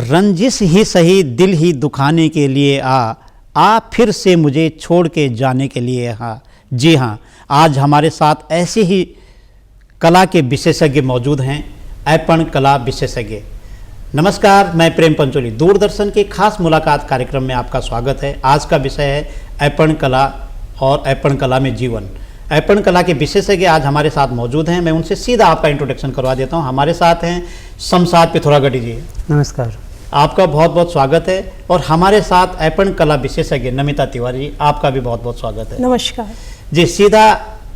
रंजिश ही सही दिल ही दुखाने के लिए आ फिर से मुझे छोड़ के जाने के लिए हाँ। जी हाँ, आज हमारे साथ ऐसे ही कला के विशेषज्ञ मौजूद हैं, ऐपण कला विशेषज्ञ। नमस्कार, मैं प्रेम पंचोली। दूरदर्शन के खास मुलाकात कार्यक्रम में आपका स्वागत है। आज का विषय है ऐपण कला और ऐपण कला में जीवन। ऐपण कला के विशेषज्ञ आज हमारे साथ मौजूद हैं। मैं उनसे सीधा आपका इंट्रोडक्शन करवा देता हूं। हमारे साथ हैं शमशाद पिथौरागढ़ी जी। नमस्कार, आपका बहुत बहुत स्वागत है। और हमारे साथ ऐपण कला विशेषज्ञ नमिता तिवारी जी, आपका भी बहुत बहुत स्वागत है। नमस्कार जी, सीधा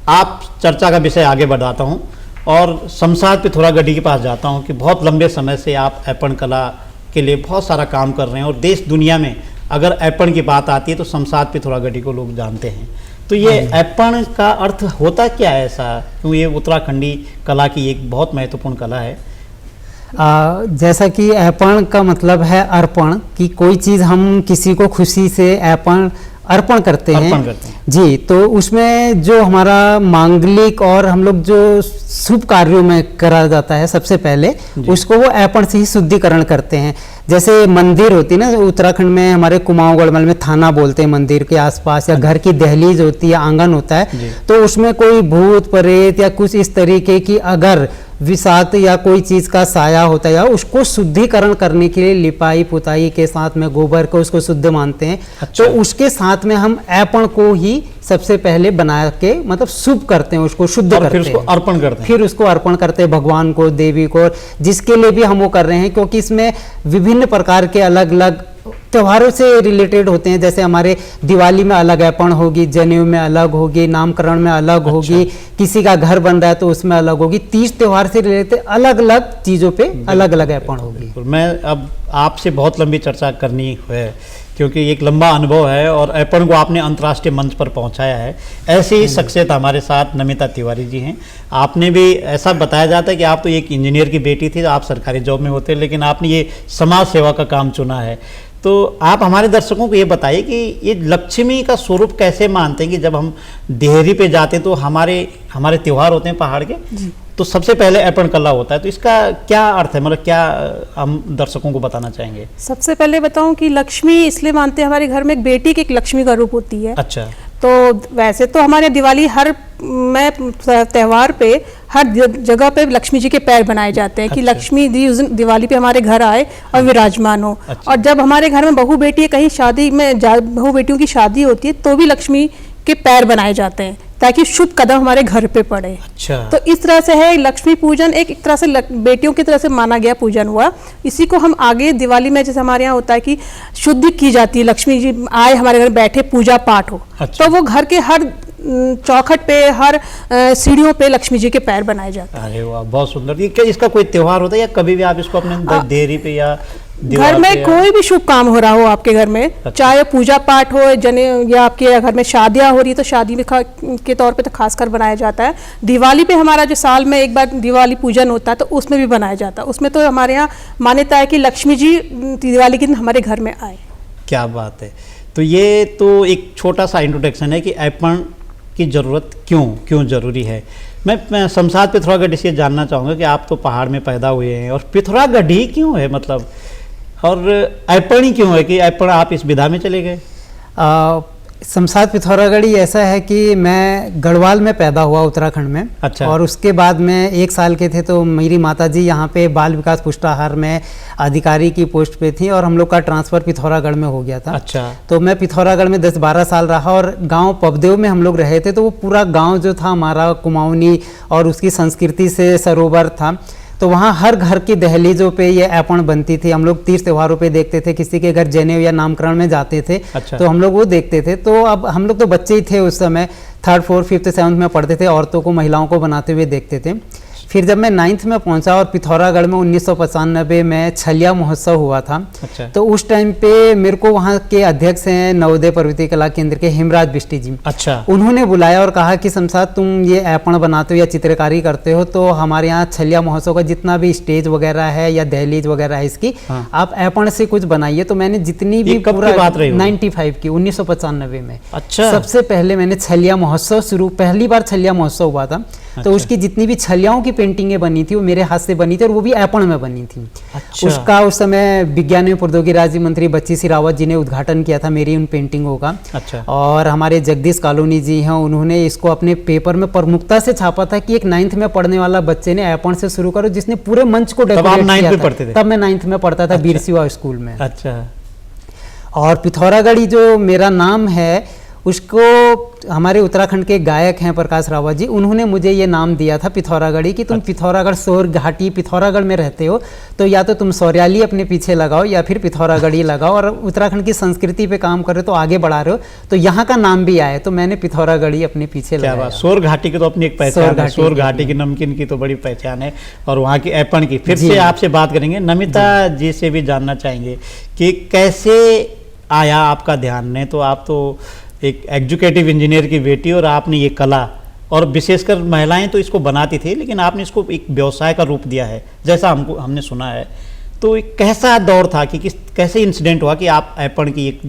आप चर्चा का विषय आगे बढ़ाता हूँ और शमशाद पिथौरागढ़ी के पास जाता हूँ कि बहुत लंबे समय से आप ऐपण कला के लिए बहुत सारा काम कर रहे हैं और देश दुनिया में अगर ऐपण की बात आती है तो शमशाद पिथौरागढ़ी को लोग जानते हैं। तो ये ऐपण का अर्थ होता क्या है ऐसा, क्यों ये उत्तराखंडी कला की एक बहुत महत्वपूर्ण कला है। जैसा कि ऐपण का मतलब है अर्पण, कि कोई चीज़ हम किसी को खुशी से अर्पण करते हैं जी। तो उसमें जो हमारा मांगलिक और हम लोग जो शुभ कार्यों में करा जाता है सबसे पहले उसको वो ऐपण से ही शुद्धिकरण करते हैं। जैसे मंदिर होती है ना, उत्तराखंड में हमारे कुमाऊं गढ़वाल में थाना बोलते हैं मंदिर के आसपास, या घर की दहलीज होती है, आंगन होता है, तो उसमें कोई भूत प्रेत या कुछ इस तरीके की अगर विषाक्त या कोई चीज का साया होता है या उसको शुद्धिकरण करने के लिए लिपाई पुताई के साथ में गोबर को उसको शुद्ध मानते हैं। तो उसके साथ में हम ऐपण को ही सबसे पहले बना के मतलब शुभ करते हैं, उसको शुद्ध करते हैं, फिर उसको अर्पण करते हैं। फिर उसको अर्पण करते हैं भगवान को, देवी को, जिसके लिए भी हम वो कर रहे हैं, क्योंकि इसमें विभिन्न प्रकार के अलग अलग त्योहारों से रिलेटेड होते हैं। जैसे हमारे दिवाली में अलग ऐपण होगी, जनेऊ में अलग होगी, नामकरण में अलग होगी, किसी का घर बन रहा है तो उसमें अलग होगी। 30 त्योहार से रिलेटेड अलग अलग चीजों पे अलग अलग ऐपण होगी। मैं अब आपसे बहुत लंबी चर्चा करनी है क्योंकि एक लंबा अनुभव है और ऐपण को आपने अंतर्राष्ट्रीय मंच पर पहुंचाया है। ऐसे ही शख्सियत हमारे साथ नमिता तिवारी जी हैं। आपने भी ऐसा बताया जाता है कि आप तो एक इंजीनियर की बेटी थी, आप सरकारी जॉब में होते, लेकिन आपने ये समाज सेवा का काम चुना है। तो आप हमारे दर्शकों को ये बताइए कि ये लक्ष्मी का स्वरूप कैसे मानते हैं कि जब हम देहरी पे जाते हैं तो हमारे त्योहार होते हैं पहाड़ के, तो सबसे पहले ऐपण कला होता है, तो इसका क्या अर्थ है, मतलब क्या हम दर्शकों को बताना चाहेंगे। सबसे पहले बताऊं कि लक्ष्मी इसलिए मानते हैं, हमारे घर में एक बेटी की एक लक्ष्मी का रूप होती है। अच्छा। तो वैसे तो हमारे दिवाली हर त्योहार पे हर जगह पे लक्ष्मी जी के पैर बनाए जाते हैं। कि लक्ष्मी जी उस दिवाली पे हमारे घर आए और विराजमान हो। और जब हमारे घर में बहू बेटी कहीं शादी में बहू बेटियों की शादी होती है तो भी लक्ष्मी के पैर बनाए जाते हैं ताकि शुभ कदम हमारे घर पे पड़े। अच्छा। तो इस तरह से है लक्ष्मी पूजन, एक तरह से बेटियों की तरह से माना गया पूजन हुआ। इसी को हम आगे दिवाली में जैसे हमारे यहाँ होता है कि शुद्धि की जाती है, लक्ष्मी जी आए हमारे घर बैठे, पूजा पाठ हो। अच्छा। तो वो घर के हर चौखट पे, हर सीढ़ियों पे लक्ष्मी जी के पैर बनाए जाते हैं। अरे वाह, बहुत सुंदर। ये क्या इसका कोई त्योहार होता है या कभी भी आप इसको अपने देहरी पे या घर में कोई भी शुभ काम हो रहा हो आपके घर में, चाहे पूजा पाठ हो, या आपके घर में शादियां हो रही है तो शादी में के तौर पे तो खासकर बनाया जाता है। दिवाली पे हमारा जो साल में एक बार दिवाली पूजन होता है तो उसमें भी बनाया जाता है। उसमें तो हमारे यहाँ मान्यता है कि लक्ष्मी जी दिवाली के दिन हमारे घर में आए। क्या बात है। तो ये तो एक छोटा सा इंट्रोडक्शन है कि ऐपण की ज़रूरत क्यों ज़रूरी है। मैं शमशाद पिथौरागढ़ी से जानना चाहूँगा कि आप तो पहाड़ में पैदा हुए हैं और पिथौरागढ़ी क्यों है, मतलब, और ऐपण ही क्यों है कि ऐपण आप इस विधा में चले गए। शमशाद पिथौरागढ़ी ऐसा है कि मैं गढ़वाल में पैदा हुआ उत्तराखंड में। अच्छा। और उसके बाद में 1 साल के थे तो मेरी माताजी यहाँ पे बाल विकास पुष्टाहार में अधिकारी की पोस्ट पे थी और हम लोग का ट्रांसफ़र पिथौरागढ़ में हो गया था। अच्छा। तो मैं पिथौरागढ़ में 10-12 साल रहा और गांव पबदेव में हम लोग रहे थे। तो वो पूरा गांव जो था हमारा कुमाऊनी और उसकी संस्कृति से सरोवर था। तो वहाँ हर घर की दहलीजों पे ये ऐपण बनती थी। हम लोग 30 त्योहारों पे देखते थे, किसी के घर जनेऊ या नामकरण में जाते थे। अच्छा। तो हम लोग वो देखते थे। तो अब हम लोग तो बच्चे ही थे उस समय, 3rd 4th 5th 7th में पढ़ते थे, औरतों को महिलाओं को बनाते हुए देखते थे। फिर जब मैं 9th में पहुंचा और पिथौरागढ़ में 1995 में छलिया महोत्सव हुआ था। अच्छा। तो उस टाइम पे मेरे को वहाँ के अध्यक्ष हैं नवोदय पर्वतीय कला केंद्र के हेमराज बिष्टी जी। अच्छा। उन्होंने बुलाया और कहा कि शमशाद तुम ये ऐपण बनाते हो या चित्रकारी करते हो तो हमारे यहाँ छलिया महोत्सव का जितना भी स्टेज वगैरह है या दहलीज वगैरह है इसकी, आप ऐपण से कुछ बनाइए। तो मैंने जितनी भी पूरा 95 की 1995 में। अच्छा। सबसे पहले मैंने छलिया महोत्सव पहली बार छलिया महोत्सव हुआ था। तो उसकी जितनी भी छलियाओं की पेंटिंगें बनी थी वो मेरे हाथ से बनी थी, और वो भी ऐपण में बनी थी। अच्छा। उसका उस समय विज्ञान एवं प्रौद्योगिकी राज्य मंत्री बच्ची सिंह रावत जी ने उद्घाटन किया था मेरी उन पेंटिंगों का। अच्छा। और हमारे जगदीश कॉलोनी जी हैं, उन्होंने इसको अपने पेपर में प्रमुखता से छापा था कि एक 9th में पढ़ने वाला बच्चे ने ऐपण से शुरू करो, जिसने पूरे मंच को डेकोरेट किया था। तब मैं 9th में पढ़ता था। बीर सिवा स्कूल में। अच्छा। और पिथौरागढ़ी जो मेरा नाम है उसको हमारे उत्तराखंड के गायक हैं प्रकाश रावत जी, उन्होंने मुझे ये नाम दिया था पिथौरागढ़ी कि तुम पिथौरागढ़ सौर घाटी पिथौरागढ़ में रहते हो, तो या तो तुम सौर्याली अपने पीछे लगाओ या फिर पिथौरागढ़ी लगाओ, और उत्तराखंड की संस्कृति पे काम कर रहे हो तो आगे बढ़ा रहे हो, तो यहाँ का नाम भी आए, तो मैंने पिथौरागढ़ी अपने पीछे लगाया। सौर घाटी की तो अपनी एक पहचान है, सौर घाटी की नमकीन की तो बड़ी पहचान है, और वहाँ की ऐपण की। फिर से आपसे बात करेंगे, नमिता जी से भी जानना चाहेंगे कि कैसे आया आपका ध्यान में। तो आप तो एक एग्जीक्यूटिव इंजीनियर की बेटी, और आपने ये कला, और विशेषकर महिलाएं तो इसको बनाती थी, लेकिन आपने इसको एक व्यवसाय का रूप दिया है, जैसा हमने सुना है। तो एक कैसा दौर था कि कैसे इंसिडेंट हुआ कि आप ऐपण की एक,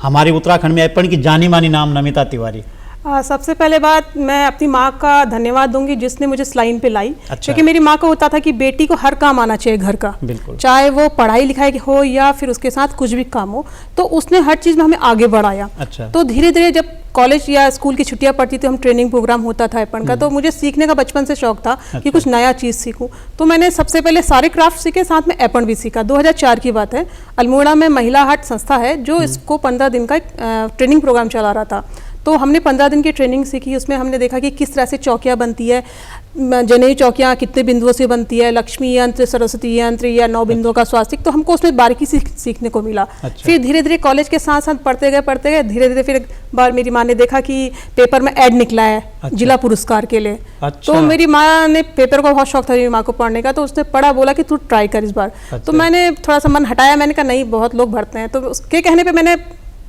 हमारे उत्तराखंड में ऐपण की जानी मानी नाम नमिता तिवारी। सबसे पहले बात मैं अपनी माँ का धन्यवाद दूंगी जिसने मुझे इस लाइन पे लाई। अच्छा। क्योंकि मेरी माँ को होता था कि बेटी को हर काम आना चाहिए घर का, बिल्कुल। चाहे वो पढ़ाई लिखाई हो या फिर उसके साथ कुछ भी काम हो, तो उसने हर चीज़ में हमें आगे बढ़ाया। अच्छा। तो धीरे धीरे जब कॉलेज या स्कूल की छुट्टियां पड़ती थी, हम ट्रेनिंग प्रोग्राम होता था ऐपण का, तो मुझे सीखने का बचपन से शौक था कि कुछ नया चीज़ सीखूं। तो मैंने सबसे पहले सारे क्राफ्ट सीखे, साथ में ऐपण भी सीखा। 2004 की बात है, अल्मोड़ा में महिला हाट संस्था है जो इसको 15 दिन का ट्रेनिंग प्रोग्राम चला रहा था। तो हमने 15 दिन की ट्रेनिंग सीखी। उसमें हमने देखा कि किस तरह से चौकियाँ बनती है, जनेऊ चौकियाँ कितने बिंदुओं से बनती है, लक्ष्मी यंत्र, सरस्वती यंत्र या 9 बिंदुओं का स्वास्तिक, तो हमको उसमें बारीकी सीखने को मिला। अच्छा। फिर धीरे धीरे कॉलेज के साथ साथ पढ़ते गए धीरे धीरे फिर एक बार मेरी माँ ने देखा कि पेपर में ऐड निकला है। अच्छा। जिला पुरस्कार के लिए। अच्छा। तो मेरी माँ ने, पेपर को बहुत शौक था मेरी माँ को पढ़ने का, तो उसने पढ़ा, बोला कि तू ट्राई कर इस बार। अच्छा। तो मैंने थोड़ा सा मन हटाया, मैंने कहा नहीं बहुत लोग भरते हैं, तो उसके कहने पे मैंने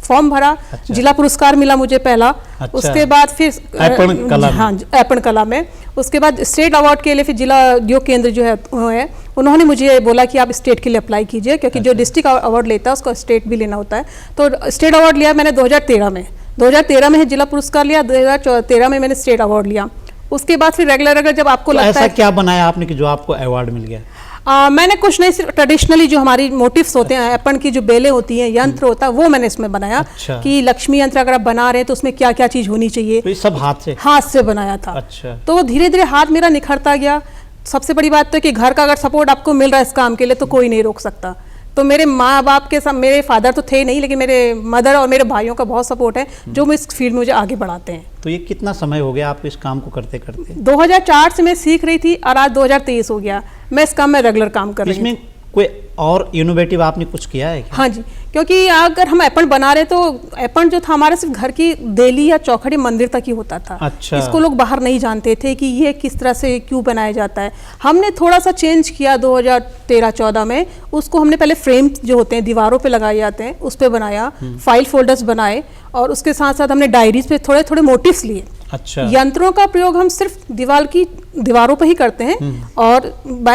फॉर्म भरा। अच्छा। जिला पुरस्कार मिला मुझे पहला। अच्छा। उसके बाद फिर ऐपण कला, हाँ ऐपण कला में, उसके बाद स्टेट अवार्ड के लिए फिर जिला योग केंद्र जो है उन्होंने मुझे बोला कि आप स्टेट के लिए अप्लाई कीजिए, क्योंकि जो डिस्ट्रिक्ट अवार्ड लेता है उसको स्टेट भी लेना होता है। तो स्टेट अवार्ड लिया मैंने 2013 में जिला पुरस्कार लिया, 2013 में मैंने स्टेट अवार्ड लिया। उसके बाद फिर रेगुलर जब आपको तो लगता ऐसा है क्या बनाया आपने कि जो आपको अवार्ड मिल गया? मैंने कुछ नहीं, सिर्फ ट्रेडिशनली जो हमारी मोटिव्स होते हैं, ऐपण की जो बेलें होती हैं, यंत्र होता है, वो मैंने इसमें बनाया। अच्छा। कि लक्ष्मी यंत्र अगर आप बना रहे हैं तो उसमें क्या क्या चीज होनी चाहिए, तो ये सब हाथ से बनाया था। अच्छा। तो धीरे धीरे हाथ मेरा निखरता गया। सबसे बड़ी बात तो कि घर का अगर सपोर्ट आपको मिल रहा है इस काम के लिए तो कोई नहीं रोक सकता। तो मेरे माँ बाप के साथ, मेरे फादर तो थे नहीं, लेकिन मेरे मदर और मेरे भाइयों का बहुत सपोर्ट है जो मैं इस फील्ड में मुझे आगे बढ़ाते हैं। तो ये कितना समय हो गया आपको इस काम को करते करते? 2004 से मैं सीख रही थी और आज 2023 हो गया, मैं इस काम में रेगुलर काम कर रही हूँ। इसमें कोई और इनोवेटिव आपने कुछ किया है क्या? हाँ जी, क्योंकि अगर हम ऐपण बना रहे तो ऐपण जो था हमारा सिर्फ घर की देली या चौखड़ी मंदिर तक ही होता था। अच्छा। इसको लोग बाहर नहीं जानते थे कि ये किस तरह से क्यों बनाया जाता है। हमने थोड़ा सा चेंज किया 2013-14 में। उसको हमने पहले फ्रेम जो होते हैं दीवारों पे लगाए जाते हैं उस पे बनाया, फाइल फोल्डर्स बनाए, और उसके साथ साथ हमने डायरीज पे थोड़े थोड़े मोटिव्स लिए। अच्छा। यंत्रों का प्रयोग हम सिर्फ दीवारों पर ही करते हैं और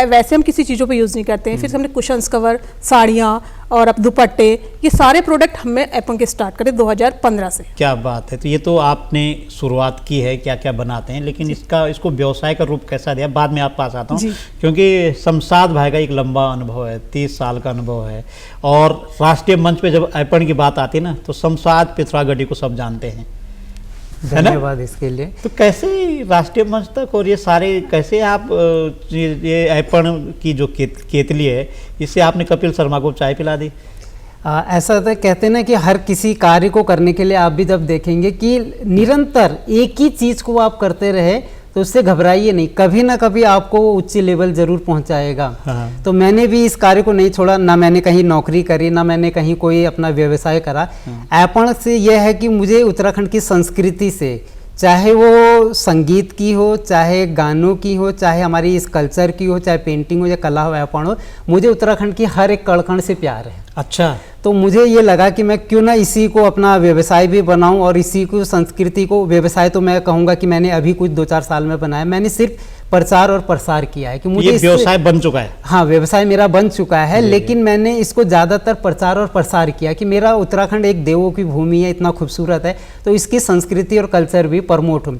वैसे हम किसी चीज़ों पे यूज़ नहीं करते हैं। फिर हमने कुशन्स कवर, साड़ियाँ और अब दुपट्टे, ये सारे प्रोडक्ट हमने ऐपण के स्टार्ट करे 2015 से। क्या बात है। तो ये तो आपने शुरुआत की है, क्या क्या बनाते हैं, लेकिन इसको व्यवसाय का रूप कैसा दिया, बाद में आप पास आता हूँ, क्योंकि शमशाद भाई का एक लंबा अनुभव है, 30 साल का अनुभव है, और राष्ट्रीय मंच पे जब ऐपण की बात आती है ना तो शमशाद पिथौरागढ़ी को सब जानते हैं। धन्यवाद इसके लिए। तो कैसे राष्ट्रीय मंच तक, और ये सारे कैसे आप ये ऐपण की जो केतली है इससे आपने कपिल शर्मा को चाय पिला दी? ऐसा तो कहते हैं ना कि हर किसी कार्य को करने के लिए आप भी जब देखेंगे कि निरंतर एक ही चीज़ को आप करते रहे तो उससे घबराइए नहीं, कभी ना कभी आपको उच्च लेवल जरूर पहुंचाएगा। हाँ। तो मैंने भी इस कार्य को नहीं छोड़ा, ना मैंने कहीं नौकरी करी, ना मैंने कहीं कोई अपना व्यवसाय करा। ऐपण से यह है कि मुझे उत्तराखंड की संस्कृति से, चाहे वो संगीत की हो, चाहे गानों की हो, चाहे हमारी इस कल्चर की हो, चाहे पेंटिंग हो या कला हो, ऐपण हो, मुझे उत्तराखंड की हर एक कण से प्यार है। अच्छा। तो मुझे ये लगा कि मैं क्यों ना इसी को अपना व्यवसाय भी बनाऊं, और इसी को संस्कृति को, व्यवसाय तो मैं कहूँगा कि मैंने अभी कुछ 2-4 साल में बनाया, मैंने सिर्फ प्रचार और प्रसार किया है कि मुझे व्यवसाय बन चुका है। हाँ, व्यवसाय मेरा बन चुका है, लेकिन मैंने इसको ज़्यादातर प्रचार और प्रसार किया कि मेरा उत्तराखंड एक देवों की भूमि है, इतना खूबसूरत है, तो इसकी संस्कृति और कल्चर भी प्रमोट हो।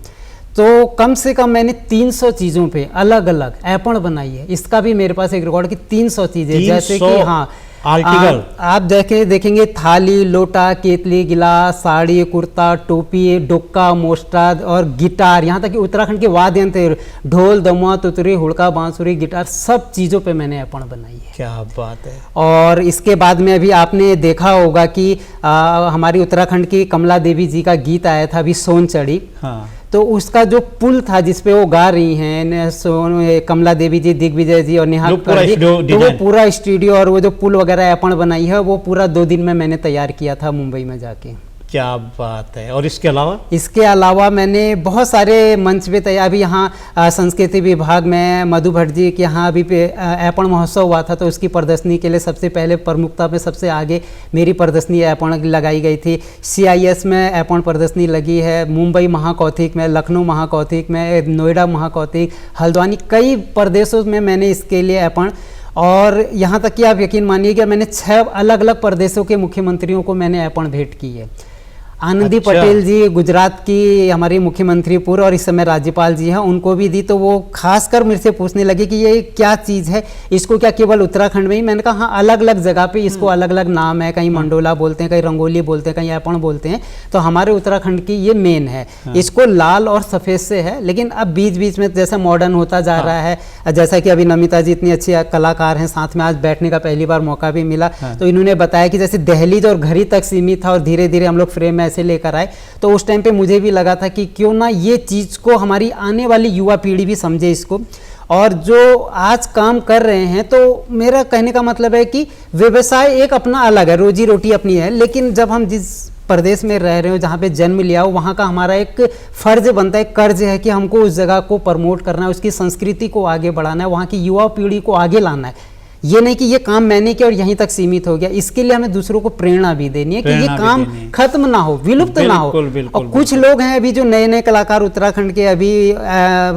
तो कम से कम मैंने 300 चीज़ों पे अलग अलग ऐपण बनाई है। इसका भी मेरे पास एक रिकॉर्ड कि 300 चीज़ें, जैसे कि हाँ आर्टिकल आप देखेंगे थाली, लोटा, केतली, गिलास, साड़ी, कुर्ता, टोपी, डोका, मोस्टाद और गिटार, यहाँ तक कि उत्तराखंड के वाद्य यंत्र ढोल, दमुआ, तुतरी, हुड़का, बांसुरी, गिटार, सब चीज़ों पे मैंने ऐपण बनाई है। क्या बात है। और इसके बाद में अभी आपने देखा होगा कि हमारी उत्तराखंड की कमला देवी जी का गीत आया था अभी सोन चढ़ी, हाँ, तो उसका जो पुल था जिसपे वो गा रही हैं कमला देवी जी, दिग्विजय जी और निहाल जी, तो वो पूरा स्टूडियो और वो जो पुल वगैरह ऐपण बनाई है वो पूरा 2 दिन में मैंने तैयार किया था मुंबई में जाके। क्या बात है। और इसके अलावा मैंने बहुत सारे मंच पे तैयार, अभी यहाँ संस्कृति विभाग में मधु भट्ट जी के यहाँ अभी ऐपण महोत्सव हुआ था, तो उसकी प्रदर्शनी के लिए सबसे पहले प्रमुखता में सबसे आगे मेरी प्रदर्शनी ऐपण लगाई गई थी। CIS में ऐपण प्रदर्शनी लगी है, मुंबई महाकौतिक में, लखनऊ महाकौतिक में, नोएडा महाकौतिक, हल्द्वानी, कई प्रदेशों में मैंने इसके लिए ऐपण, और यहाँ तक कि आप यकीन मानिए कि मैंने 6 अलग अलग प्रदेशों के मुख्यमंत्रियों को मैंने ऐपण भेंट की है। आनंदी अच्छा। पटेल जी गुजरात की हमारी मुख्यमंत्री पूर्व और इस समय राज्यपाल जी हैं, उनको भी दी, तो वो खासकर मेरे से पूछने लगे कि ये क्या चीज़ है, इसको क्या केवल उत्तराखंड में ही? मैंने कहा हाँ, अलग अलग जगह पे इसको अलग अलग नाम है, कहीं मंडोला बोलते हैं, कहीं रंगोली बोलते हैं, कहीं ऐपण बोलते हैं, तो हमारे उत्तराखंड की ये मेन है। इसको लाल और सफ़ेद से है, लेकिन अब बीच बीच में जैसा मॉडर्न होता जा रहा है, जैसा कि अभी नमिता जी इतनी अच्छी कलाकार हैं, साथ में आज बैठने का पहली बार मौका भी मिला, तो इन्होंने बताया कि जैसे दहलीज और घड़ी तक सीमित था और धीरे धीरे हम लोग फ्रेम में ऐसे लेकर आए, तो उस टाइम पे मुझे भी लगा था कि क्यों ना ये चीज़ को हमारी आने वाली युवा पीढ़ी भी समझे इसको, और जो आज काम कर रहे हैं, तो मेरा कहने का मतलब है कि व्यवसाय एक अपना अलग है, रोजी रोटी अपनी है, लेकिन जब हम जिस प्रदेश में रह रहे हो, जहाँ पे जन्म लिया हो, वहाँ का हमारा एक फर्ज बनता है, कर्ज है कि हमको उस जगह को प्रमोट करना है, उसकी संस्कृति को आगे बढ़ाना है, वहाँ की युवा पीढ़ी को आगे लाना है। ये नहीं कि ये काम मैंने किया और यहीं तक सीमित हो गया, इसके लिए हमें दूसरों को प्रेरणा भी देनी है कि ये काम खत्म ना हो, विलुप्त ना हो। और कुछ लोग हैं अभी जो नए नए कलाकार उत्तराखंड के, अभी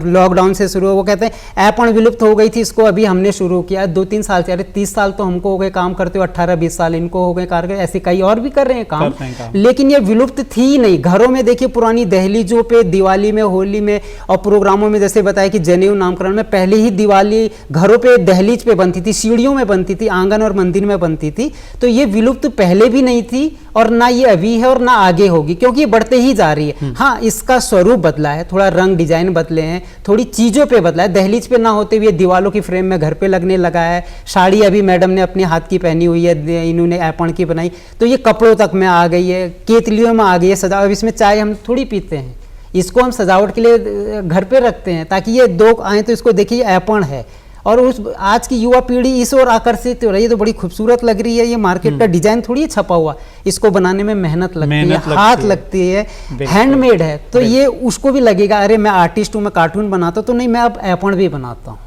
लॉकडाउन से शुरू हो, वो कहते हैं ऐपण विलुप्त हो गई थी, इसको अभी हमने शुरू किया 2-3 साल से। अरे 30 साल तो हमको हो गए काम करते हो, 18-20 साल इनको हो गए कारगर, ऐसे कई और भी कर रहे हैं काम, लेकिन ये विलुप्त थी ही नहीं। घरों में देखिए पुरानी दहलीजों पे दिवाली में, होली में और प्रोग्रामों में, जैसे बताया कि जनेऊ नामकरण में पहले ही दिवाली घरों पे दहलीज पे बनती थी, सीढ़ियों में बनती थी, आंगन और मंदिर में बनती थी, तो ये विलुप्त पहले भी नहीं थी और ना ये अभी है और ना आगे होगी, क्योंकि ये बढ़ते ही जा रही है। हाँ, इसका स्वरूप बदला है, थोड़ा रंग डिजाइन बदले हैं, थोड़ी चीजों पे बदला है, दहलीज पे ना होते हुए दीवालों की फ्रेम में घर पे लगने लगा है। साड़ी अभी मैडम ने अपने हाथ की पहनी हुई है, इन्होंने ऐपण की बनाई, तो ये कपड़ों तक में आ गई है, केतलियों में आ गई है सजावट। इसमें चाय हम थोड़ी पीते हैं, इसको हम सजावट के लिए घर पे रखते हैं, ताकि ये लोग आए तो इसको देखिए ऐपण है, और उस आज की युवा पीढ़ी इस ओर आकर्षित हो रही है, तो बड़ी खूबसूरत लग रही है। ये मार्केट का डिजाइन थोड़ी छपा हुआ, इसको बनाने में मेहनत लगती है, हाथ लगती है, हैंडमेड है, तो ये उसको भी लगेगा अरे मैं आर्टिस्ट हूँ, मैं कार्टून बनाता हूँ, तो नहीं, मैं अब ऐपण भी बनाता हूँ।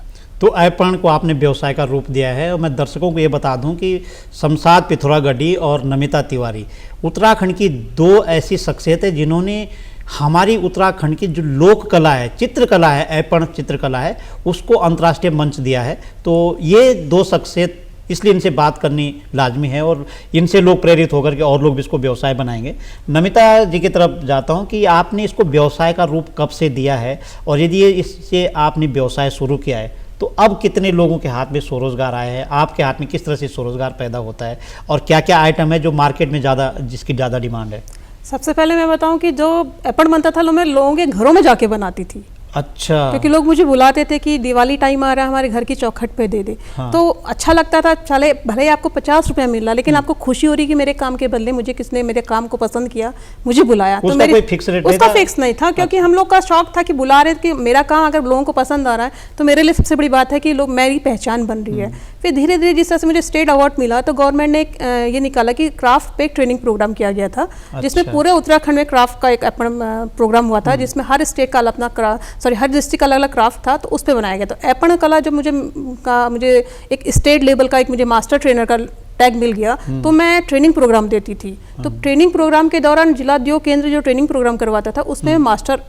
तो ऐपण को आपने व्यवसाय का रूप दिया है। और मैं दर्शकों को ये बता दूं कि शमशाद पिथौरागढ़ी और नमिता तिवारी उत्तराखंड की 2 ऐसी शख्सियत है जिन्होंने हमारी उत्तराखंड की जो लोक कला है, चित्रकला है, ऐपण चित्रकला है, उसको अंतर्राष्ट्रीय मंच दिया है। तो ये 2 शख्सियत, इसलिए इनसे बात करनी लाजमी है और इनसे लोग प्रेरित होकर के और लोग भी इसको व्यवसाय बनाएंगे। नमिता जी की तरफ जाता हूं कि आपने इसको व्यवसाय का रूप कब से दिया है, और यदि इससे आपने व्यवसाय शुरू किया है तो अब कितने लोगों के हाथ में स्वरोजगार आया है, आपके हाथ में किस तरह से स्वरोजगार पैदा होता है, और क्या क्या आइटम है जो मार्केट में जिसकी ज़्यादा डिमांड है? सबसे पहले मैं बताऊं कि जो ऐपण बनता था मैं लोगों के घरों में जाके बनाती थी। अच्छा। क्योंकि लोग मुझे बुलाते थे कि दिवाली टाइम आ रहा है, हमारे घर की चौखट पे दे दे। हाँ। तो अच्छा लगता था, चले भले ही आपको 50 रुपया मिल रहा, लेकिन आपको खुशी हो रही कि मेरे काम के बदले मुझे किसने मेरे काम को पसंद किया, मुझे बुलाया। तो मेरे उसका फिक्स नहीं था, क्योंकि हम लोग का शौक था कि बुला रहे कि मेरा काम अगर लोगों को पसंद आ रहा है, तो मेरे लिए सबसे बड़ी बात है कि लोग मेरी पहचान बन रही है। फिर धीरे धीरे जिस तरह से मुझे स्टेट अवार्ड मिला, तो गवर्नमेंट ने ये निकाला कि क्राफ्ट पे एक ट्रेनिंग प्रोग्राम किया गया था, जिसमें पूरे उत्तराखंड में क्राफ्ट का एक प्रोग्राम हुआ था, जिसमें हर स्टेट का अपना हर डिस्ट्रिक्ट का अलग अलग क्राफ्ट था, तो उस पर बनाया गया। तो ऐपण कला जब मुझे एक स्टेट लेवल का एक मुझे मास्टर ट्रेनर का टैग मिल गया, तो मैं ट्रेनिंग प्रोग्राम देती थी। तो ट्रेनिंग प्रोग्राम के दौरान जिला उद्योग केंद्र जो ट्रेनिंग प्रोग्राम करवाता था, उसमें मास्टर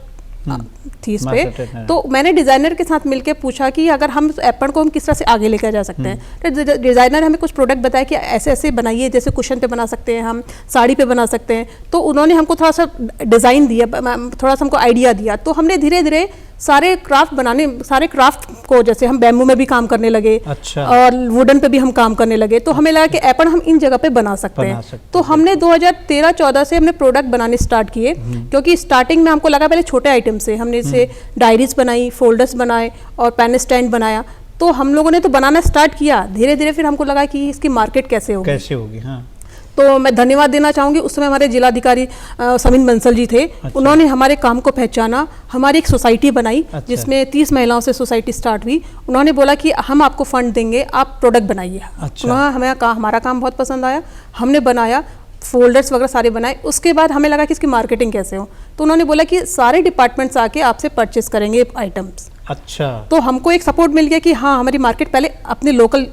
थी इस मास्टर पे। ट्रेनर। तो मैंने डिज़ाइनर के साथ मिलके पूछा कि अगर हम एप्पन को हम किस तरह से आगे लेकर जा सकते हैं, तो डिज़ाइनर हमें कुछ प्रोडक्ट बताया कि ऐसे ऐसे बनाइए, जैसे कुशन पे बना सकते हैं, हम साड़ी पे बना सकते हैं। तो उन्होंने हमको थोड़ा सा डिज़ाइन दिया, थोड़ा सा हमको आइडिया दिया, तो हमने धीरे धीरे सारे क्राफ्ट को, जैसे हम बैम्बू में भी काम करने लगे, अच्छा। और वुडन पे भी हम काम करने लगे। तो हमें लगा कि एप्पन हम इन जगह पे बना सकते हैं। तो हमने 2013-14 से हमने प्रोडक्ट बनाने स्टार्ट किए, क्योंकि स्टार्टिंग में हमको लगा पहले छोटे आइटम से, हमने इसे डायरीज बनाई, फोल्डर्स बनाए और पेन स्टैंड बनाया। तो हम लोगों ने तो बनाना स्टार्ट किया, धीरे धीरे फिर हमको लगा कि इसकी मार्केट कैसे होगी। हाँ। तो मैं धन्यवाद देना चाहूँगी, उस समय हमारे जिलाधिकारी समीन बंसल जी थे। अच्छा। उन्होंने हमारे काम को पहचाना, हमारी एक सोसाइटी बनाई। अच्छा। जिसमें 30 महिलाओं से सोसाइटी स्टार्ट हुई। उन्होंने बोला कि हम आपको फंड देंगे, आप प्रोडक्ट बनाइए। अच्छा। हमें हमारा काम बहुत पसंद आया, हमने बनाया, फोल्डर्स वगैरह सारे बनाए। उसके बाद हमें लगा कि इसकी मार्केटिंग कैसे हो, तो उन्होंने बोला कि सारे डिपार्टमेंट्स आके आपसे परचेस करेंगे आइटम्स। अच्छा। तो हमको एक सपोर्ट मिल गया कि हाँ, हमारी मार्केट पहले अपने लोकल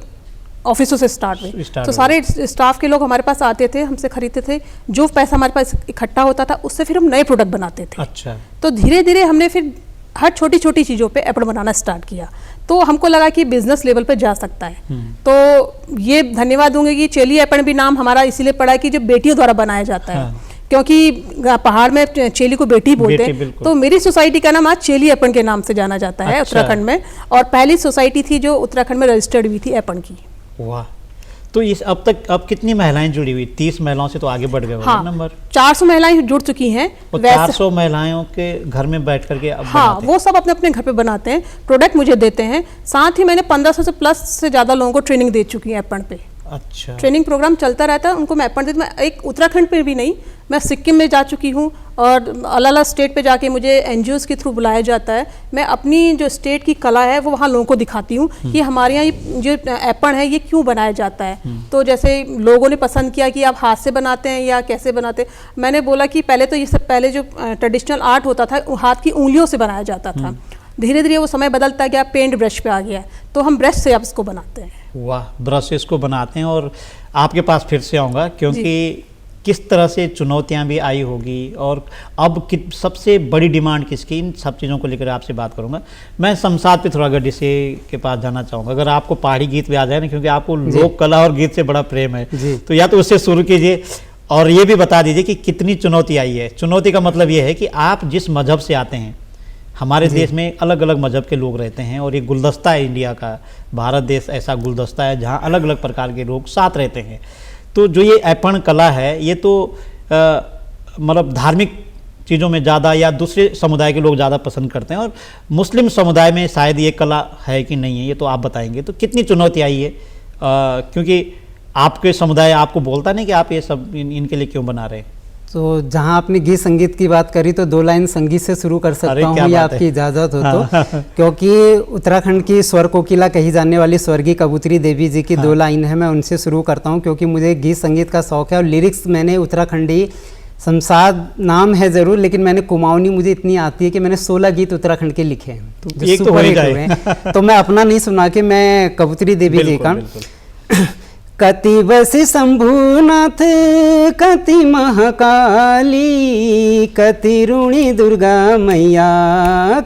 ऑफिसों से स्टार्ट हुई। तो सारे स्टाफ के लोग हमारे पास आते थे, हमसे खरीदते थे, जो पैसा हमारे पास इकट्ठा होता था उससे फिर हम नए प्रोडक्ट बनाते थे। अच्छा। तो धीरे धीरे हमने फिर हर छोटी छोटी चीज़ों पे एप्पन बनाना स्टार्ट किया। तो हमको लगा कि बिजनेस लेवल पे जा सकता है। तो ये धन्यवाद दूंगी कि चेली एप्पन भी नाम हमारा इसीलिए पड़ा है कि जो बेटियों द्वारा बनाया जाता है। क्योंकि पहाड़ में चेली को बेटी बोलते हैं, तो मेरी सोसाइटी का नाम आज चेली एप्पन के नाम से जाना जाता है। अच्छा। उत्तराखंड में, और पहली सोसाइटी थी जो उत्तराखंड में रजिस्टर्ड हुई थी एप्पन की। वाह। तो इस अब कितनी महिलाएं जुड़ी हुई? 30 महिलाओं से तो आगे बढ़ गए हाँ, नंबर। 400 महिलाएं जुड़ चुकी हैं। 400 महिलाओं के घर में बैठ करके अब हाँ, वो सब अपने अपने घर पे बनाते हैं, प्रोडक्ट मुझे देते हैं। साथ ही मैंने 1500 से प्लस से ज़्यादा लोगों को ट्रेनिंग दे चुकी है एप्पन पे। अच्छा। ट्रेनिंग प्रोग्राम चलता रहता है, उनको मैं एप्पन देती। मैं एक उत्तराखंड पे भी नहीं, मैं सिक्किम में जा चुकी हूँ, और अलग अलग स्टेट पे जाके मुझे एनजीओज़ के थ्रू बुलाया जाता है। मैं अपनी जो स्टेट की कला है वो वहाँ लोगों को दिखाती हूँ कि हमारे यहाँ ये जो एप्पन है ये क्यों बनाया जाता है। तो जैसे लोगों ने पसंद किया कि आप हाथ से बनाते हैं या कैसे बनाते हैं, मैंने बोला कि पहले तो ये सब, पहले जो ट्रेडिशनल आर्ट होता था हाथ की उंगलियों से बनाया जाता था। धीरे धीरे वो समय बदलता गया, पेंट ब्रश पे आ गया, तो हम ब्रश से अब इसको बनाते हैं। वाह, ब्रशेस को बनाते हैं। और आपके पास फिर से आऊँगा, क्योंकि किस तरह से चुनौतियां भी आई होगी, और अब सबसे बड़ी डिमांड किसकी, इन सब चीज़ों को लेकर आपसे बात करूंगा। मैं शमशाद पिथौरागढ़ से के पास जाना चाहूँगा। अगर आपको पहाड़ी गीत भी आ जाए ना, क्योंकि आपको लोक कला और गीत से बड़ा प्रेम है, तो या तो उससे शुरू कीजिए, और ये भी बता दीजिए कि कितनी चुनौती आई है। चुनौती का मतलब ये है कि आप जिस मजहब से आते हैं, हमारे देश में अलग अलग मजहब के लोग रहते हैं, और ये गुलदस्ता है इंडिया का। भारत देश ऐसा गुलदस्ता है जहाँ अलग अलग प्रकार के लोग साथ रहते हैं। तो जो ये एप्पन कला है, ये तो मतलब धार्मिक चीज़ों में ज़्यादा या दूसरे समुदाय के लोग ज़्यादा पसंद करते हैं, और मुस्लिम समुदाय में शायद ये कला है कि नहीं है, ये तो आप बताएंगे। तो कितनी चुनौती आई है, क्योंकि आपके समुदाय आपको बोलता नहीं कि आप ये सब इनके लिए क्यों बना रहे हैं? तो जहाँ आपने गीत संगीत की बात करी, तो 2 लाइन संगीत से शुरू कर सकता हूँ, या आपकी इजाज़त हो तो। क्योंकि उत्तराखंड की स्वर कोकिला कही जाने वाली स्वर्गीय कबूतरी देवी जी की 2 लाइन है, मैं उनसे शुरू करता हूँ। क्योंकि मुझे गीत संगीत का शौक है, और लिरिक्स मैंने उत्तराखंडी, शमशाद नाम है ज़रूर, लेकिन मैंने कुमाऊनी मुझे इतनी आती है कि मैंने 16 गीत उत्तराखंड के लिखे हैं, तो एक तो हो ही जाए। तो मैं अपना नहीं सुना के मैं कबूतरी देवी जी का। कति बसी शंभुनाथ कति महाकाली, कति ऋणी दुर्गा मैया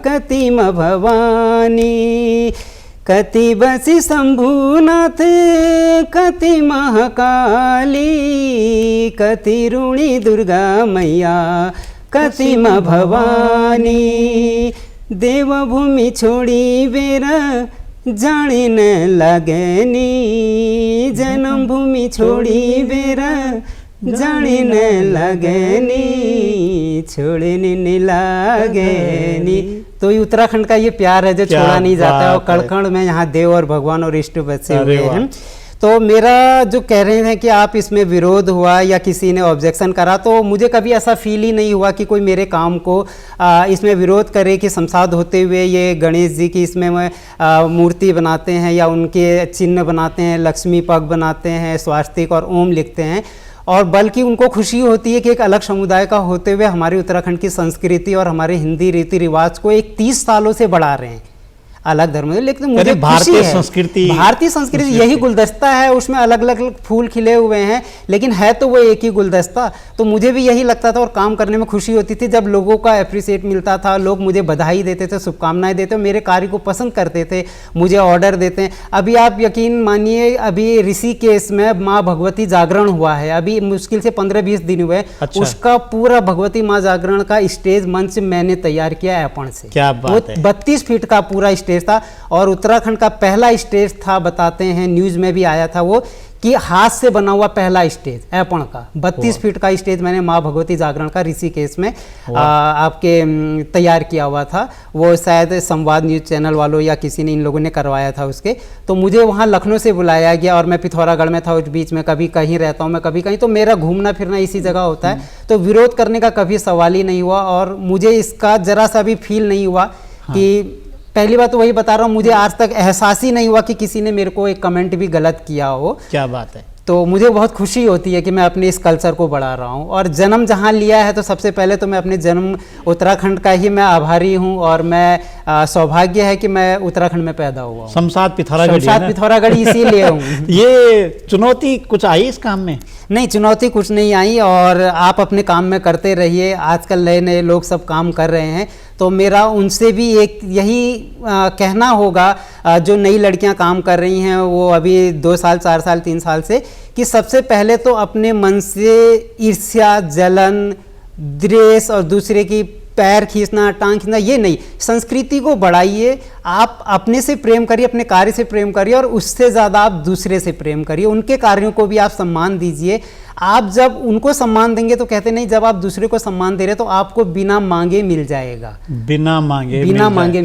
कति म भवानी। कति बसी शंभुनाथ कति महाकाली, कति ऋणी दुर्गा मैया कति म भवानी। देवभूमि छोड़ी बेरा जाने न लगनी, जन्म भूमि छोड़ी बेरा जाने न लगनी, छोड़ने न लगनी। तो ये उत्तराखंड का ये प्यार है जो छोड़ा नहीं जाता है, और कड़कड़ में यहाँ देव और भगवान और इष्ट बसे हुए हैं। तो मेरा जो कह रहे हैं कि आप इसमें विरोध हुआ या किसी ने ऑब्जेक्शन करा, तो मुझे कभी ऐसा फील ही नहीं हुआ कि कोई मेरे काम को इसमें विरोध करे। कि शमशाद होते हुए ये गणेश जी की इसमें मूर्ति बनाते हैं, या उनके चिन्ह बनाते हैं, लक्ष्मी पग बनाते हैं, स्वास्तिक और ओम लिखते हैं, और बल्कि उनको खुशी होती है कि एक अलग समुदाय का होते हुए हमारे उत्तराखंड की संस्कृति और हमारे हिंदी रीति रिवाज को एक 30 सालों से बढ़ा रहे हैं। अलग धर्म है, लेकिन मुझे भारतीय संस्कृति यही गुलदस्ता है, उसमें अलग अलग फूल खिले हुए हैं, लेकिन है तो वो एक ही गुलदस्ता। तो मुझे भी यही लगता था और काम करने में खुशी होती थी जब लोगों का अप्रिसिएट मिलता था, लोग मुझे बधाई देते थे, शुभकामनाएं देते, मेरे कार्य को पसंद करते थे, मुझे ऑर्डर देते हैं। अभी आप यकीन मानिए, अभी ऋषिकेश में माँ भगवती जागरण हुआ है, अभी मुश्किल से 15-20 दिन हुए। अच्छा। उसका पूरा भगवती माँ जागरण का स्टेज मंच मैंने तैयार किया ऐपण से। क्या बात है। 32 फीट का पूरा स्टेज था और उत्तराखंड का पहला स्टेज था, बताते हैं न्यूज में भी आया था वो, कि हाथ से बना हुआ पहला स्टेज ऐपण का 32 फीट का स्टेज मैंने माँ भगवती जागरण का ऋषिकेश में आपके तैयार किया हुआ था। वो शायद संवाद न्यूज चैनल वालों या किसी ने, इन लोगों ने करवाया था उसके। तो मुझे वहाँ लखनऊ से बुलाया गया और मैं पिथौरागढ़ में था उस बीच में, कभी कहीं रहता हूँ मैं, कभी कहीं, तो मेरा घूमना फिरना इसी जगह होता है। तो विरोध करने का कभी सवाल ही नहीं हुआ और मुझे इसका जरा सा भी फील नहीं हुआ कि, पहली बात तो वही बता रहा हूँ, मुझे आज तक एहसास ही नहीं हुआ कि किसी ने मेरे को एक कमेंट भी गलत किया हो। क्या बात है। तो मुझे बहुत खुशी होती है कि मैं अपने इस कल्चर को बढ़ा रहा हूँ। और जन्म जहाँ लिया है तो सबसे पहले तो मैं अपने जन्म उत्तराखंड का ही मैं आभारी हूँ और मैं सौभाग्य है कि मैं उत्तराखंड में पैदा हुआ हूँ। शमशाद पिथौरागढ़ इसीलिए हूँ। ये चुनौती कुछ आई इस काम में? नहीं, चुनौती कुछ नहीं आई और आप अपने काम में करते रहिए। आजकल नए नए लोग सब काम कर रहे हैं, तो मेरा उनसे भी एक यही कहना होगा, जो नई लड़कियां काम कर रही हैं वो अभी 2 साल 4 साल 3 साल से, कि सबसे पहले तो अपने मन से ईर्ष्या, जलन, द्वेष और दूसरे की पैर खींचना, टांग खींचना, ये नहीं, संस्कृति को बढ़ाइए। आप अपने से प्रेम करिए, अपने कार्य से प्रेम करिए और उससे ज़्यादा आप दूसरे से प्रेम करिए, उनके कार्यों को भी आप सम्मान दीजिए। आप जब उनको सम्मान देंगे तो कहते नहीं, जब आप दूसरे को सम्मान दे रहे तो आपको बिना मांगे मिल जाएगा, बिना मांगे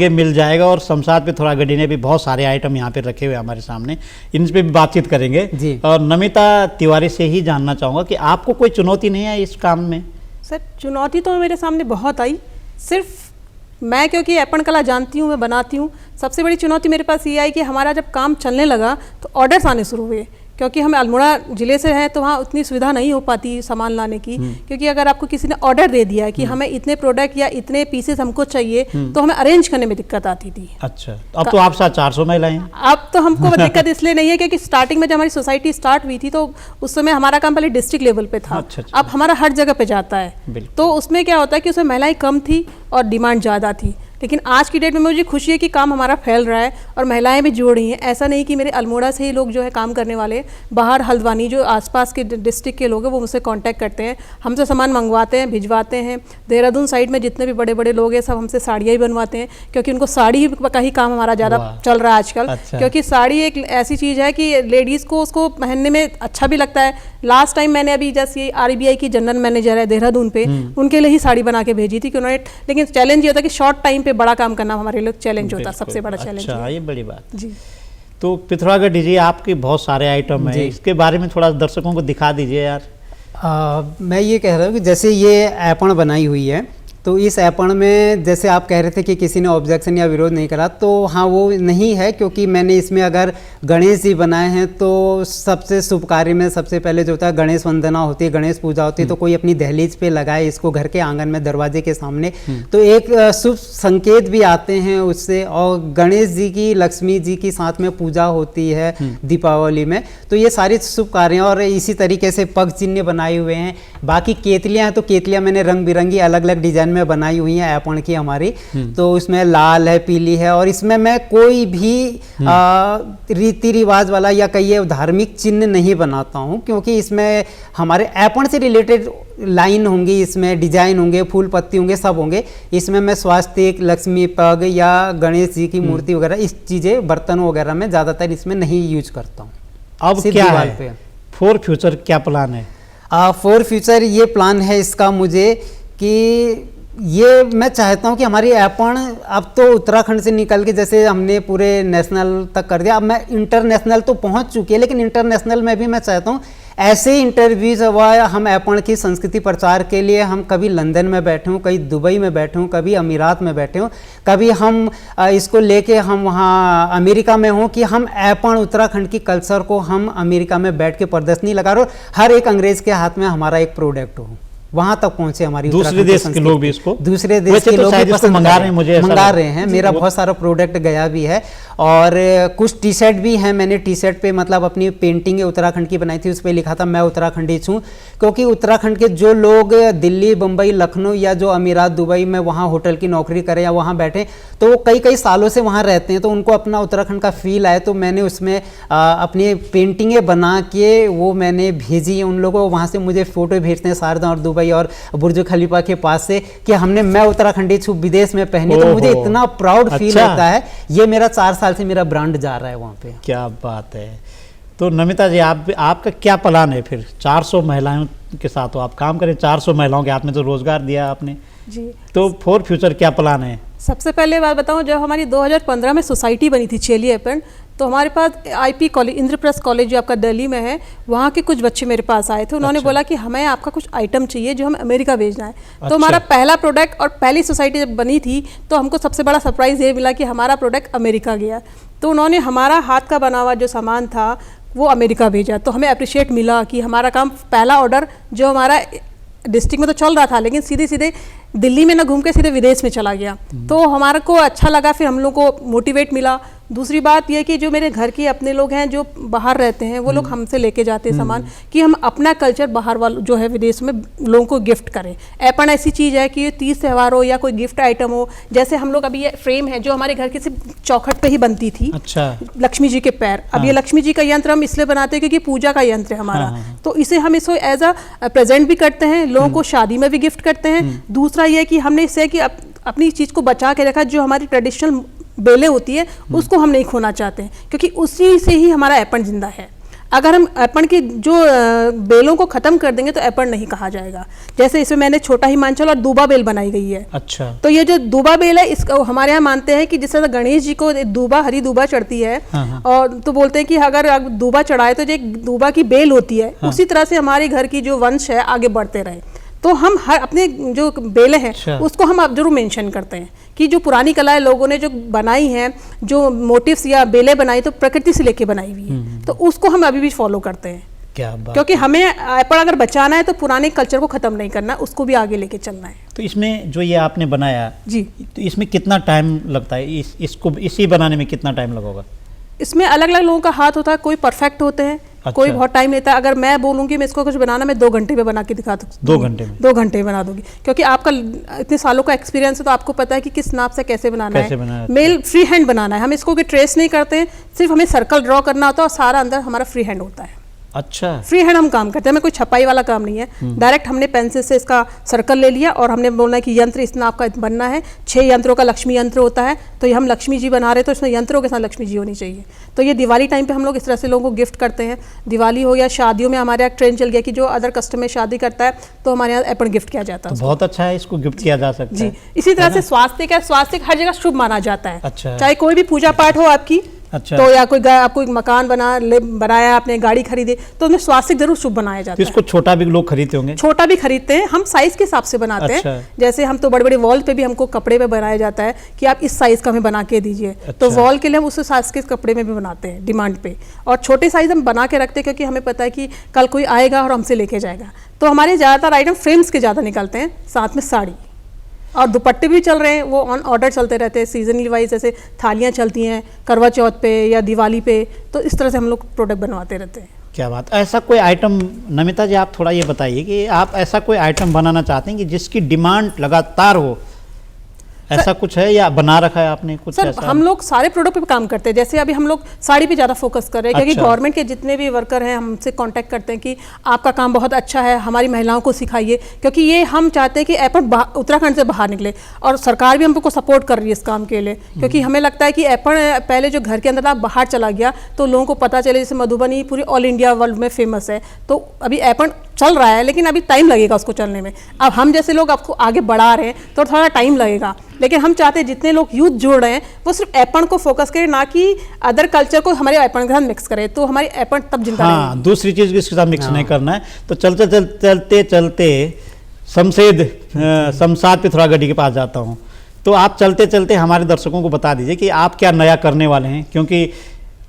मिल जाएगा। और शमशाद पिथौरागढ़ी ने भी बहुत सारे आइटम यहाँ पे रखे हुए हमारे सामने, इन पे भी बातचीत करेंगे जी। और नमिता तिवारी से ही जानना चाहूँगा कि आपको कोई चुनौती नहीं आई इस काम में? सर, चुनौती तो मेरे सामने बहुत आई, सिर्फ मैं क्योंकि ऐपण कला जानती हूँ, मैं बनाती हूँ। सबसे बड़ी चुनौती मेरे पास ये आई कि हमारा जब काम चलने लगा तो ऑर्डर्स आने शुरू हुए, क्योंकि हम अल्मोड़ा ज़िले से हैं तो वहाँ उतनी सुविधा नहीं हो पाती सामान लाने की। क्योंकि अगर आपको किसी ने ऑर्डर दे दिया कि हमें इतने प्रोडक्ट या इतने पीसेस हमको चाहिए, तो हमें अरेंज करने में दिक्कत आती थी। अच्छा, अब तो आप साथ 400 महिलाएं हैं। अब तो हमको दिक्कत इसलिए नहीं है क्योंकि स्टार्टिंग में जब हमारी सोसाइटी स्टार्ट हुई थी तो उस समय हमारा काम पहले डिस्ट्रिक्ट लेवल पे था। अच्छा। अब हमारा हर जगह पे जाता है, तो उसमें क्या होता है कि उसमें महिलाएं कम थी और डिमांड ज़्यादा थी। लेकिन आज की डेट में मुझे खुशी है कि काम हमारा फैल रहा है और महिलाएं भी जुड़ रही हैं। ऐसा नहीं कि मेरे अल्मोड़ा से ही लोग जो है काम करने वाले, बाहर हल्द्वानी जो आसपास के डिस्ट्रिक्ट के लोग हैं वो मुझसे कांटेक्ट करते हैं, हमसे सामान मंगवाते हैं, भिजवाते हैं। देहरादून साइड में जितने भी बड़े बड़े लोग हैं सब हमसे साड़ियाँ ही बनवाते हैं, क्योंकि उनको साड़ी का ही काम हमारा ज़्यादा चल रहा है आजकल। अच्छा। क्योंकि साड़ी एक ऐसी चीज़ है कि लेडीज़ को उसको पहनने में अच्छा भी लगता है। लास्ट टाइम मैंने अभी जैसे RBI की जनरल मैनेजर है देहरादून पे, उनके लिए ही साड़ी बना के भेजी थी कि उन्होंने, लेकिन चैलेंज ये होता है कि शॉर्ट टाइम पे बड़ा काम करना हमारे लिए चैलेंज होता है, सबसे बड़ा चैलेंज। अच्छा, ये बड़ी बात जी। तो पिथौरागढ़ जी, आपके बहुत सारे आइटम हैं, इसके बारे में थोड़ा दर्शकों को दिखा दीजिए यार। मैं ये कह रहा हूँ कि जैसे ये ऐपण बनाई हुई है, तो इस ऐपण में जैसे आप कह रहे थे कि किसी ने ऑब्जेक्शन या विरोध नहीं करा, तो हाँ वो नहीं है, क्योंकि मैंने इसमें अगर गणेश जी बनाए हैं तो सबसे शुभ कार्य में सबसे पहले जो होता है गणेश वंदना होती है, गणेश पूजा होती है, तो कोई अपनी दहलीज पे लगाए इसको घर के आंगन में दरवाजे के सामने, तो एक शुभ संकेत भी आते हैं उससे। और गणेश जी की, लक्ष्मी जी की साथ में पूजा होती है दीपावली में, तो ये सारी शुभ कार्य। और इसी तरीके से पग चिन्ह बनाए हुए हैं। बाकी केतलियाँ हैं तो केतलियाँ मैंने रंग बिरंगी अलग अलग डिजाइन में बनाई हुई है ऐपण की हमारी, तो उसमें लाल है, पीली है, और इसमें मैं कोई भी रीति रिवाज वाला या कहिए धार्मिक चिन्ह नहीं बनाता हूँ, क्योंकि इसमें हमारे ऐपण से रिलेटेड लाइन होंगी, इसमें डिजाइन होंगे, फूल पत्ती होंगे, सब होंगे। इसमें मैं स्वास्तिक, लक्ष्मी पग या गणेश जी की मूर्ति वगैरह इस चीजें बर्तनों वगैरह में ज्यादातर इसमें नहीं यूज करता हूँ। अब क्या है फॉर फ्यूचर, क्या प्लान है? फॉर फ्यूचर ये प्लान है इसका मुझे कि ये मैं चाहता हूँ कि हमारी ऐपण अब तो उत्तराखंड से निकल के जैसे हमने पूरे नेशनल तक कर दिया, अब मैं इंटरनेशनल तो पहुँच चुकी है, लेकिन इंटरनेशनल में भी मैं चाहता हूँ ऐसे ही इंटरव्यूज हुआ, हम ऐपण की संस्कृति प्रचार के लिए हम कभी लंदन में बैठे हूँ, कभी दुबई में बैठे हूँ, कभी अमीरात में बैठे हूँ, कभी हम इसको लेके हम वहाँ अमेरिका में हों कि हम ऐपण उत्तराखंड की कल्चर को हम अमेरिका में बैठ के प्रदर्शनी लगा रहे हो, हर एक अंग्रेज के हाथ में हमारा एक प्रोडक्ट हो, वहां तक पहुंचे हमारी दूसरे देश के लोग भी इसको, दूसरे देश के लोग भी पसंद मंगा रहे हैं, मुझे मंगा रहे हैं। मेरा बहुत सारा प्रोडक्ट गया भी है और कुछ टी शर्ट भी हैं। मैंने टी शर्ट पे मतलब अपनी पेंटिंग उत्तराखंड की बनाई थी, उस पर लिखा था मैं उत्तराखंडी हूँ, क्योंकि उत्तराखंड के जो लोग दिल्ली, बम्बई, लखनऊ या जो अमीरात, दुबई में वहाँ होटल की नौकरी करें या वहाँ बैठे, तो वो कई कई सालों से वहाँ रहते हैं, तो उनको अपना उत्तराखंड का फील आए, तो मैंने उसमें अपनी पेंटिंगें बना के वो मैंने भेजी उन लोगों। वहाँ से मुझे फ़ोटो भेजते हैं शारदा और दुबई और बुर्ज खलीफा के पास से कि हमने मैं उत्तराखंडी छू विदेश में पहनी, तो मुझे इतना प्राउड फील होता है। ये मेरा 4 साल से मेरा ब्रांड जा रहा है वहाँ पे। क्या बात है। तो नमिता जी, आपका क्या प्लान है फिर? 400 महिलाओं के साथ हो आप काम करें, 400 महिलाओं के आपने तो रोजगार दिया आपने जी, तो फॉर फ्यूचर क्या प्लान है? सबसे पहले बात बताऊं, जब हमारी 2015 में सोसाइटी बनी थी चेली एपेंड, तो हमारे पास आईपी कॉलेज, इंद्रप्रस्थ कॉलेज जो आपका दिल्ली में है, वहाँ के कुछ बच्चे मेरे पास आए थे। उन्होंने बोला कि हमें आपका कुछ आइटम चाहिए जो हमें अमेरिका भेजना है। तो हमारा पहला प्रोडक्ट और पहली सोसाइटी जब बनी थी तो हमको सबसे बड़ा सरप्राइज़ ये मिला कि हमारा प्रोडक्ट अमेरिका गया। तो उन्होंने हमारा हाथ का बना हुआ जो सामान था वो अमेरिका भेजा। तो हमें अप्रिशिएट मिला कि हमारा काम, पहला ऑर्डर जो हमारा डिस्ट्रिक्ट में तो चल रहा था, लेकिन सीधे सीधे दिल्ली में ना घूम के सीधे विदेश में चला गया। तो हमारे को अच्छा लगा, फिर हम लोग को मोटिवेट मिला। दूसरी बात यह कि जो मेरे घर के अपने लोग हैं जो बाहर रहते हैं, वो लोग हमसे लेके जाते हैं सामान, कि हम अपना कल्चर बाहर वालों जो है विदेश में लोगों को गिफ्ट करें। एपन ऐसी चीज़ है कि तीज त्यौहार हो या कोई गिफ्ट आइटम हो, जैसे हम लोग अभी ये फ्रेम है जो हमारे घर के सिर्फ चौखट पे ही बनती थी। अच्छा। लक्ष्मी जी के पैर। अब ये लक्ष्मी जी का यंत्र हम इसलिए बनाते हैं क्योंकि पूजा का यंत्र है हमारा। तो इसे हम इसको एज अ प्रेजेंट भी करते हैं, लोगों को शादी में भी गिफ्ट करते हैं। दूसरा ये कि हमने इससे कि अपनी चीज़ को बचा के रखा, जो हमारी ट्रेडिशनल बेलें होती है उसको हम नहीं खोना चाहते हैं, क्योंकि उसी से ही हमारा एपन जिंदा है। अगर हम एपन की जो बेलों को खत्म कर देंगे तो एपन नहीं कहा जाएगा। जैसे इसमें मैंने छोटा हिमांचल और दूबा बेल बनाई गई है। अच्छा। तो ये जो दूबा बेल है, इसको हमारे यहाँ मानते हैं कि जिस तरह गणेश जी को दूबा, हरी दूबा चढ़ती है, और तो बोलते हैं कि अगर दूबा चढ़ाए तो जो एक दूबा की बेल होती है, उसी तरह से हमारे घर की जो वंश है आगे बढ़ते रहे। तो हम हर अपने जो बेलें हैं उसको हम अब जरूर मेंशन करते हैं कि जो पुरानी कलाएं लोगों ने जो बनाई हैं, जो मोटिव्स या बेलें बनाई तो प्रकृति से लेके बनाई हुई है, तो उसको हम अभी भी फॉलो करते हैं। क्या बात। क्योंकि हमें एपन अगर बचाना है तो पुराने कल्चर को खत्म नहीं करना, उसको भी आगे लेके चलना है। तो इसमें जो ये आपने बनाया जी, तो इसमें कितना टाइम लगता है? इसको इसी बनाने में कितना टाइम लगेगा? इसमें अलग अलग लोगों का हाथ होता है, कोई परफेक्ट होते हैं, कोई बहुत टाइम लेता है। अगर मैं बोलूँगी मैं इसको कुछ बनाना, मैं 2 घंटे में बना के दिखा दूँ। 2 घंटे में? 2 घंटे में बना दूंगी, क्योंकि आपका इतने सालों का एक्सपीरियंस है, तो आपको पता है कि किस नाप से कैसे बनाना है। मेल फ्री हैंड बनाना है, हम इसको ट्रेस नहीं करते हैं, सिर्फ हमें सर्कल ड्रॉ करना होता है और सारा अंदर हमारा फ्री हैंड होता है। अच्छा। फ्री हैंड हम काम करते हैं, हमें कोई छपाई वाला काम नहीं है। डायरेक्ट हमने पेंसिल से इसका सर्कल ले लिया और हमने बोलना है कि यंत्र इस नाप का बनना है। 6 यंत्रों का लक्ष्मी यंत्र होता है, तो ये हम लक्ष्मी जी बना रहे हैं, तो इसमें यंत्रों के साथ लक्ष्मी जी होनी चाहिए। तो ये दिवाली टाइम पे हम लोग इस तरह से लोगों को गिफ्ट करते हैं। दिवाली हो या शादियों में हमारे यहाँ ट्रेंड चल गया कि जो अदर कस्टमर शादी करता है तो हमारे यहाँ एपन गिफ्ट किया जाता है। तो बहुत अच्छा है, इसको गिफ्ट किया जा सकता है। जी, इसी तरह से स्वास्थ्य हर जगह शुभ माना जाता है। अच्छा। चाहे कोई भी पूजा पाठ हो आपकी, अच्छा। तो या कोई आपको एक मकान बनाया, आपने गाड़ी खरीदी, तो उसमें स्वास्थ्य जरूर शुभ बनाया जाता है। इसको छोटा भी लोग खरीदते होंगे? छोटा भी खरीदते हैं, हम साइज के हिसाब से बनाते हैं। जैसे हम तो बड़े बड़े वॉल पे भी हमको कपड़े पे बनाया जाता है कि आप इस साइज का हमें बना के दीजिए। तो वॉल के लिए हम उस साइज के कपड़े में भी बनाते हैं डिमांड पे, और छोटे साइज हम बना के रखते हैं क्योंकि हमें पता है कि कल कोई आएगा और हमसे लेके जाएगा। तो हमारे ज़्यादातर आइटम फ्रेम्स के ज़्यादा निकलते हैं, साथ में साड़ी और दुपट्टे भी चल रहे हैं, वो ऑन ऑर्डर चलते रहते हैं सीजनली वाइज। जैसे थालियाँ चलती हैं करवा चौथ पे या दिवाली पे, तो इस तरह से हम लोग प्रोडक्ट बनवाते रहते हैं। क्या बात। ऐसा कोई आइटम नमिता जी आप थोड़ा ये बताइए कि आप ऐसा कोई आइटम बनाना चाहते हैं कि जिसकी डिमांड लगातार हो, ऐसा कुछ है या बना रखा है आपने कुछ? सर ऐसा? हम लोग सारे प्रोडक्ट पे काम करते हैं। जैसे अभी हम लोग साड़ी पे ज़्यादा फोकस कर रहे हैं, क्योंकि गवर्नमेंट के जितने भी वर्कर हैं हमसे कांटेक्ट करते हैं कि आपका काम बहुत अच्छा है, हमारी महिलाओं को सिखाइए, क्योंकि ये हम चाहते हैं कि एपन उत्तराखंड से बाहर निकले, और सरकार भी हमको सपोर्ट कर रही है इस काम के लिए। क्योंकि हमें लगता है कि एपन पहले जो घर के अंदर था बाहर चला गया तो लोगों को पता चले, जैसे मधुबनी पूरी ऑल इंडिया वर्ल्ड में फेमस है, तो अभी एपन चल रहा है, लेकिन अभी टाइम लगेगा उसको चलने में। अब हम जैसे लोग आपको आगे बढ़ा रहे हैं तो थोड़ा टाइम लगेगा, लेकिन हम चाहते हैं जितने लोग यूथ जुड़ रहे हैं वो सिर्फ एपन को फोकस करें, ना कि अदर कल्चर को हमारे एपन के साथ मिक्स करें, तो हमारी एपन तब जिंदा रहेगी। हाँ, दूसरी चीज़ भी इसके साथ मिक्स नहीं करना है। तो चलते शमशाद पिथौरागढ़ी के पास जाता हूँ, तो आप चलते चलते हमारे दर्शकों को बता दीजिए कि आप क्या नया करने वाले हैं, क्योंकि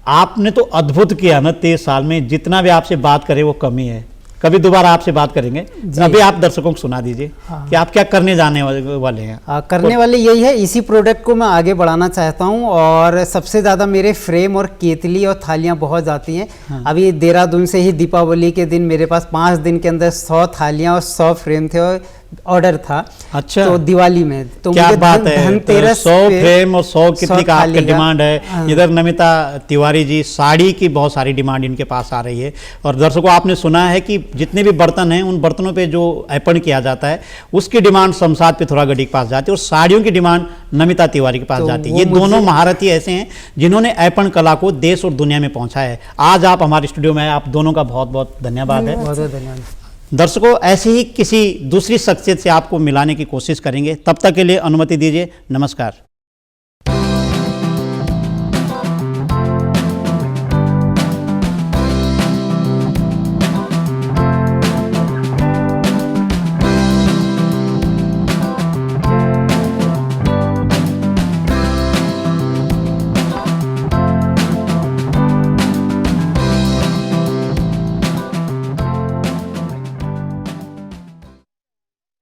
आपने तो अद्भुत किया ना 23 साल में, जितना भी आपसे बात करें वो कमी है। कभी दोबारा आपसे बात करेंगे। अभी आप दर्शकों को सुना दीजिए कि आप क्या करने जाने वाले हैं। करने वाले यही है, इसी प्रोडक्ट को मैं आगे बढ़ाना चाहता हूँ। और सबसे ज़्यादा मेरे फ्रेम और केतली और थालियाँ बहुत जाती हैं। अभी देहरादून से ही दीपावली के दिन मेरे पास 5 दिन के अंदर 100 थालियाँ और 100 फ्रेम थे और ऑर्डर था। अच्छा, तो दिवाली में तो क्या मुझे बात है, धनतेरस 100 फ्रेम और 100 कितनी का आपका डिमांड है। इधर नमिता तिवारी जी, साड़ी की बहुत सारी डिमांड इनके पास आ रही है। और दर्शकों, आपने सुना है कि जितने भी बर्तन हैं उन बर्तनों पे जो अर्पण किया जाता है उसकी डिमांड शमशाद पिथौरागढ़ी के पास जाती है और साड़ियों की डिमांड नमिता तिवारी के पास जाती है। ये दोनों महारथी ऐसे हैं जिन्होंने अर्पण कला को देश और दुनिया में पहुंचाया है। आज आप हमारे स्टूडियो में आए, आप दोनों का बहुत बहुत धन्यवाद है। बहुत बहुत धन्यवाद। दर्शकों, ऐसे ही किसी दूसरी शख्सियत से आपको मिलाने की कोशिश करेंगे। तब तक के लिए अनुमति दीजिए। नमस्कार।